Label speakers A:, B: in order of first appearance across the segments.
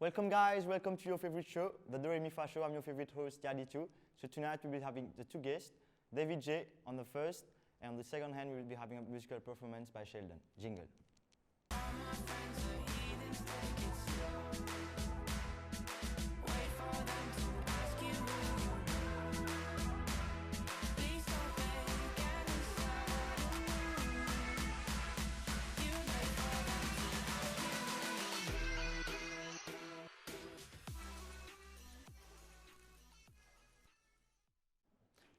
A: Welcome guys, welcome to your favorite show, the DoReMiFa Show. I'm your favorite host, Yadi2. So tonight we'll be having the two guests, David J on the first, and on the second hand we will be having a musical performance by Sheldon. Jingle.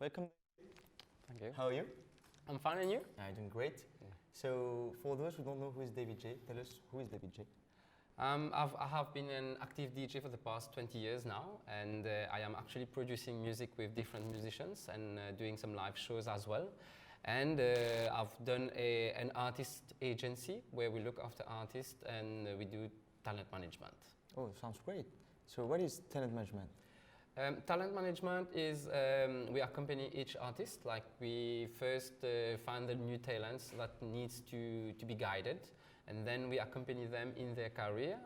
A: Welcome.
B: Thank you.
A: How are you?
B: I'm fine, and you?
A: I'm doing great. Yeah. So for those who don't know who is David J, tell us who is David J?
B: I have been an active DJ for the past 20 years now, and I am actually producing music with different musicians and doing some live shows as well. And I've done an artist agency where we look after artists and we do talent management.
A: Oh, sounds great. So what is talent management?
B: Talent management is we accompany each artist. Like we first find the new talents that needs to be guided, and then we accompany them in their career.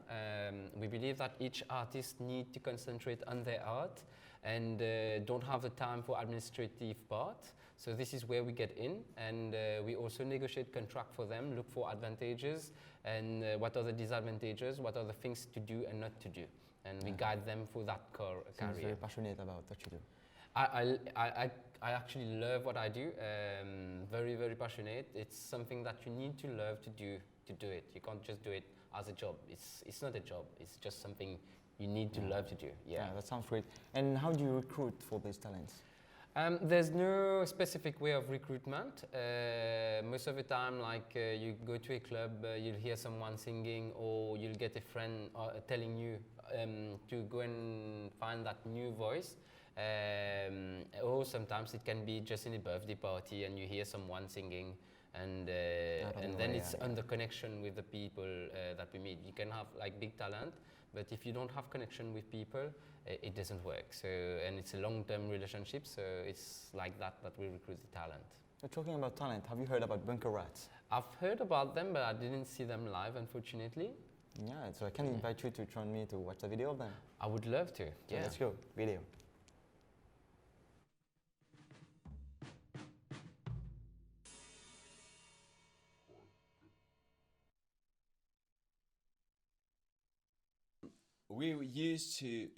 B: We believe that each artist needs to concentrate on their art and don't have the time for administrative part. So this is where we get in, and we also negotiate contract for them, look for advantages and what are the disadvantages, what are the things to do and not to do. And we guide them through that career.
A: Seems very passionate about what you do.
B: I actually love what I do. Very, very passionate. It's something that you need to love to do it. You can't just do it as a job. It's not a job. It's just something you need to love to do. Yeah,
A: that sounds great. And how do you recruit for these talents?
B: There's no specific way of recruitment. Most of the time, like you go to a club, you'll hear someone singing, or you'll get a friend telling you to go and find that new voice. Or sometimes it can be just in a birthday party and you hear someone singing, and then it's on the connection with the people that we meet. You can have like big talent, but if you don't have connection with people, it doesn't work. So, and it's a long-term relationship, so it's like that we recruit the talent.
A: You're talking about talent. Have you heard about Bunker Rats?
B: I've heard about them, but I didn't see them live, unfortunately.
A: Yeah, so I can invite you to join me to watch a video of them.
B: I would love to.
A: So let's go. Video.
C: We used to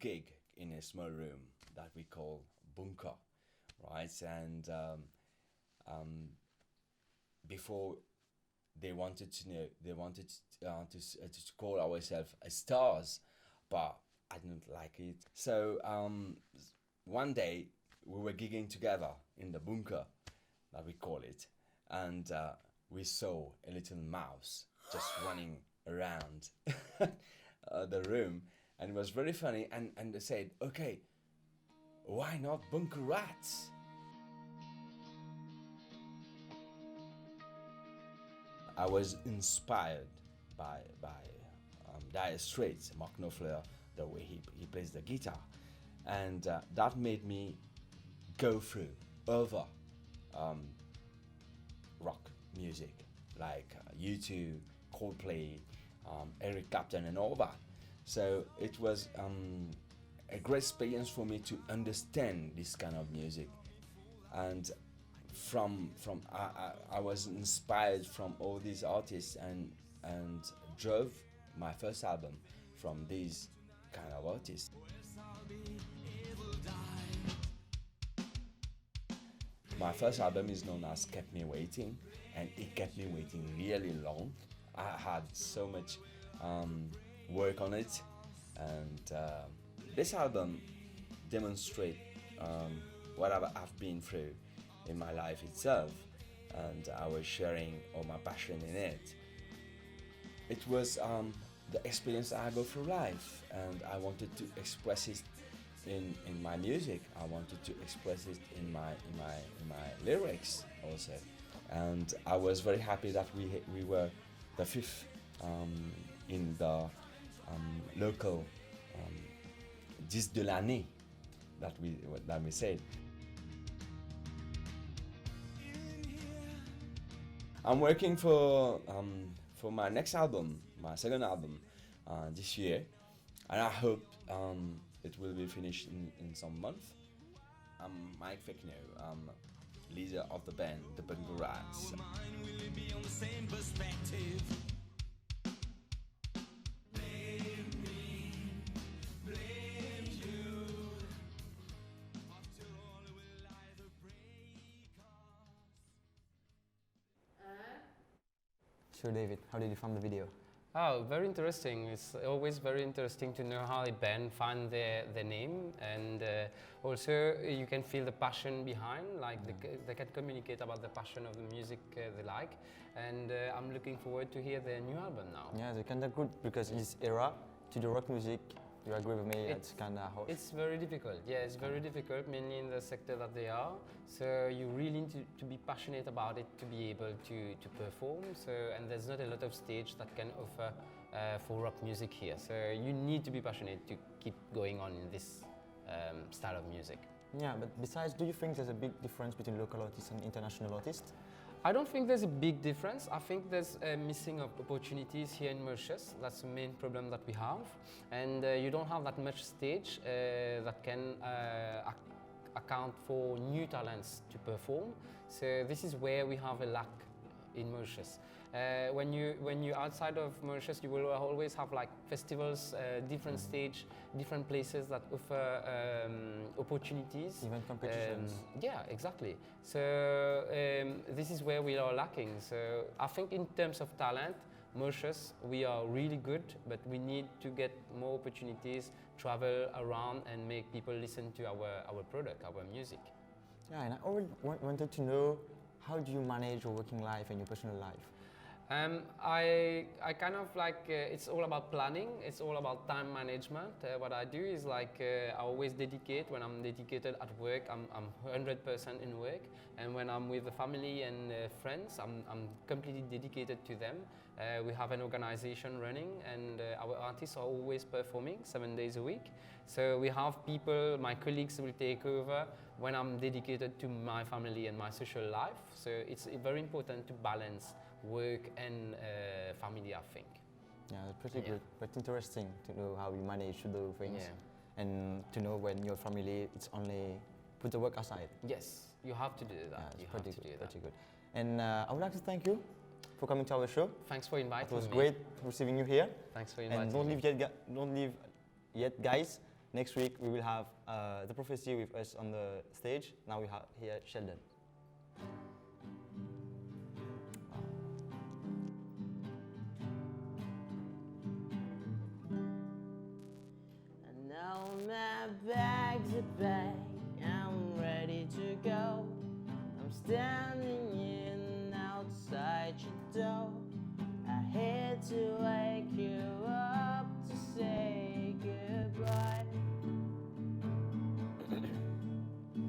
C: gig in a small room that we call bunker, right? And before they wanted to call ourselves stars, but I didn't like it. So one day we were gigging together in the bunker, that we call it, and we saw a little mouse just running around the room, and it was very funny, and they said, okay, why not Bunker Rats? I was inspired by Dire Straits, Mark Knopfler, the way he plays the guitar, and that made me go through other rock music like U2, Coldplay, Eric Clapton and all that. So it was a great experience for me to understand this kind of music, and I was inspired from all these artists and drove my first album from these kind of artists. My first album is known as Kept Me Waiting, and it kept me waiting really long. I had so much work on it, and this album demonstrates what I've been through in my life itself, and I was sharing all my passion in it. It was the experience I go through life, and I wanted to express it in my music. I wanted to express it in my lyrics also, and I was very happy that we were the fifth in the local disque de l'année that we said. I'm working for my next album, my second album, this year, and I hope it will be finished in some month. I'm Mike Fekno, I'm leader of the band, the Bungo Rats.
A: So David, how did you find the video?
B: Oh, very interesting. It's always very interesting to know how a band find their name, and also you can feel the passion behind, like they can communicate about the passion of the music they like, and I'm looking forward to hear their new album now.
A: Yeah, it's kind of good because in this era, to do rock music, you agree with me, it's kind of hard.
B: It's very difficult, yeah, it's very difficult, mainly in the sector that they are. So you really need to be passionate about it to be able to perform. So, and there's not a lot of stage that can offer for rock music here. So you need to be passionate to keep going on in this style of music.
A: Yeah, but besides, do you think there's a big difference between local artists and international artists?
B: I don't think there's a big difference. I think there's a missing of opportunities here in Mauritius. That's the main problem that we have. And you don't have that much stage that can account for new talents to perform. So this is where we have a lack in Mauritius. When you're outside of Mauritius, you will always have like festivals, different stage, different places that offer opportunities.
A: Even competitions.
B: Yeah, exactly. So this is where we are lacking. So I think in terms of talent, Mauritius, we are really good, but we need to get more opportunities, travel around and make people listen to our product, our music.
A: Yeah, and I always wanted to know, how do you manage your working life and your personal life?
B: I kind of like, it's all about planning, it's all about time management. What I do is like, I always dedicate, when I'm dedicated at work, I'm 100% in work. And when I'm with the family and friends, I'm completely dedicated to them. We have an organization running, and our artists are always performing 7 days a week. So we have people, my colleagues will take over when I'm dedicated to my family and my social life. So it's very important to balance work and family, I think.
A: Yeah, it's pretty good, but interesting to know how you manage to do things,
B: Yeah.
A: and to know when your family, it's only put the work aside.
B: Yes, you have to do that.
A: Yeah, it's
B: You have
A: pretty
B: to
A: good,
B: do that.
A: pretty good. And I would like to thank you for coming to our show.
B: Thanks for inviting me.
A: It was great receiving you here.
B: Thanks for inviting
A: And don't
B: me.
A: leave yet, guys. Next week we will have The Prophecy with us on the stage. Now we have here Sheldon.
D: And now my bags are packed, I'm ready to go. I'm standing in outside your door. I hate to wake you up to say goodbye,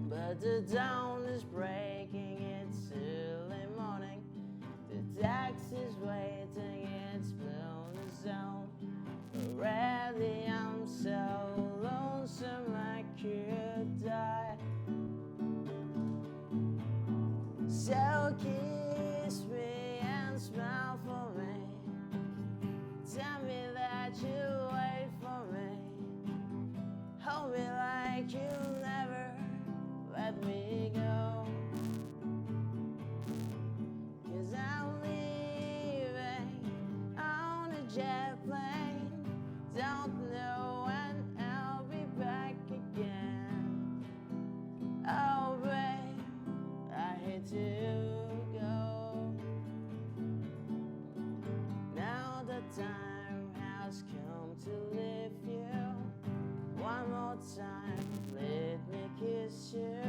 D: but the dawn is breaking, it's early morning. The taxi's waiting, it's blown us down. Already I'm so lonesome I could die. So kiss me and smile for me. Tell me that you wait for me. Hold me like you'll never let me go. 'Cause I'm leaving on a jet plane. Don't know when I'll be back again. Oh babe, I hate to go. Now the time has come to leave you. One more time, let me kiss you.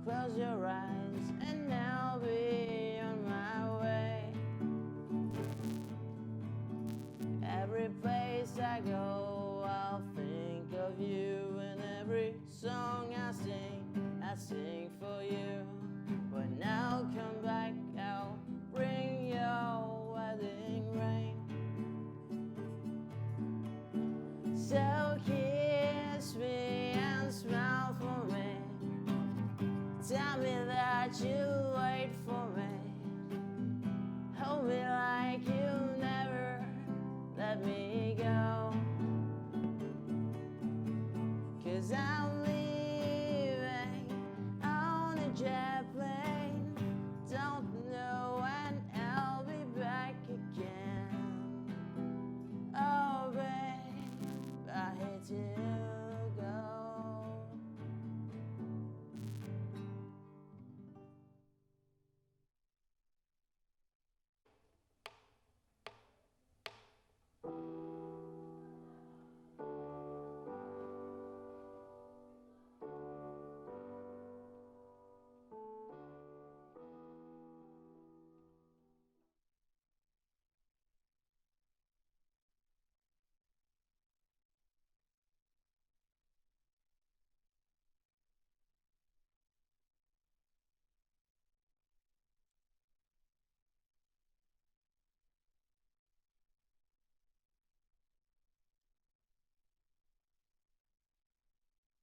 D: Close your eyes and I'll be on my way. Every place I go, I'll think of you. And every song I sing for you. When I'll come back, I'll bring your wedding ring. So kiss me and smile for me. Tell me that you'll wait for me. Hold me like you'll never let me go. sound